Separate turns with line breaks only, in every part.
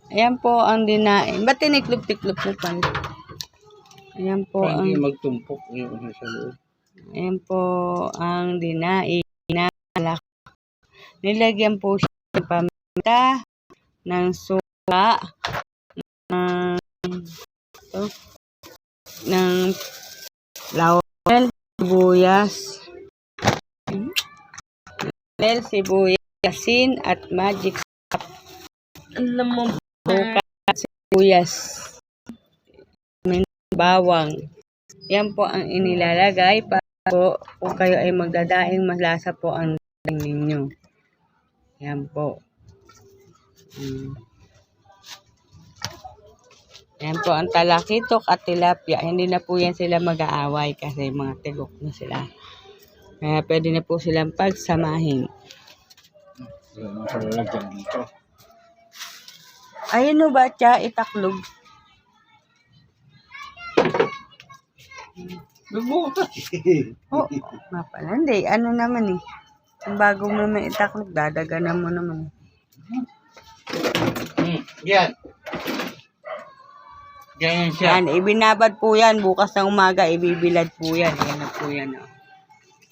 Ayan po ang dinain. Ba't tiniklop-tiklop mo pa? Ayan po
Para
ang...
hindi magtumpok yung sa loob.
Ayan po ang dinain na malaki. Nilagyan po siya ng paminta, ng suka, ng laurel, sibuyas, asin at magic sarap.
Alam mo,
Suka at sibuyas, bawang. Yan po ang inilalagay para po kung kayo ay magdadaing malasa po ang daing ninyo. Yan po. Yan po ang talakitok at tilapia. Hindi na po yan sila mag-aaway kasi mga tigok na sila. Kaya pwede na po silang pagsamahin.
masalagyan dito.
Ayun o ba siya itaklog?
Bubutas.
Oo, nga pala. Hindi, ano naman eh. Kung bago mo naman itaklog, dadaganan mo naman.
Yan. Ganyan siya.
Yan, ibinabad po yan. Bukas ng umaga, ibibilad po yan. Yan na po yan. Oh.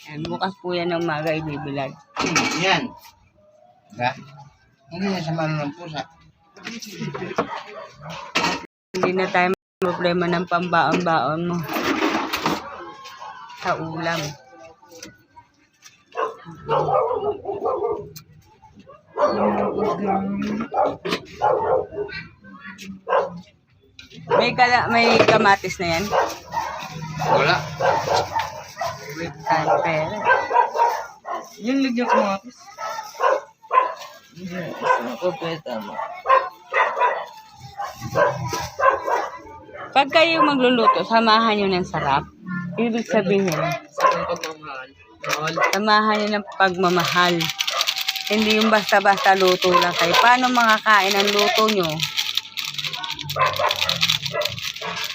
Yan, bukas po yan ng umaga, ibibilad.
Yan. Diba? Hindi na sa malo ng pusa.
Hindi na tayo may problema ng pambaon-baon mo. Sa ulam. May kamatis na yan?
Wala.
With pera.
Yung ligyan ko mga pis. Ako pwede mo.
Pag kayo magluluto, samahan nyo ng sarap. Ibig sabihin, samahan nyo ng pagmamahal. Hindi yung basta-basta luto lang kayo. Paano makakain ang luto nyo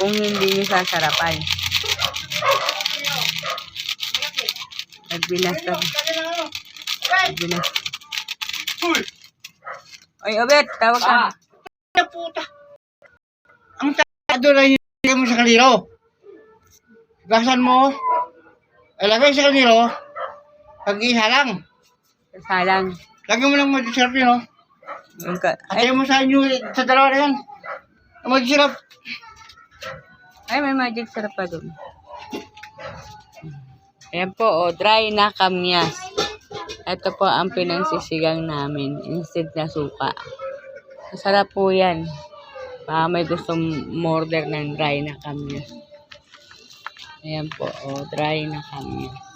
kung hindi nyo sasarapan? Nagbinasta. Oy, Obet, tawag ka.
Puta. Ang tado na yung mo sa kaliro. Gasan mo. Ilagay sa kaliro. Pag-isa lang.
Salang.
Lagyan mo lang mag-syrup yun, oh.
Ay,
Atay mo sa inyo sa dalawa na yan. Mag-syrup.
may magic sarap pa dun. Ayan po, oh, dry na kamyas. Ito po ang pinagsisigang namin instead na suka. Masarap po yan. Baka may gustong order ng dry na kamyas. Ayan po, oh, dry na kamyas.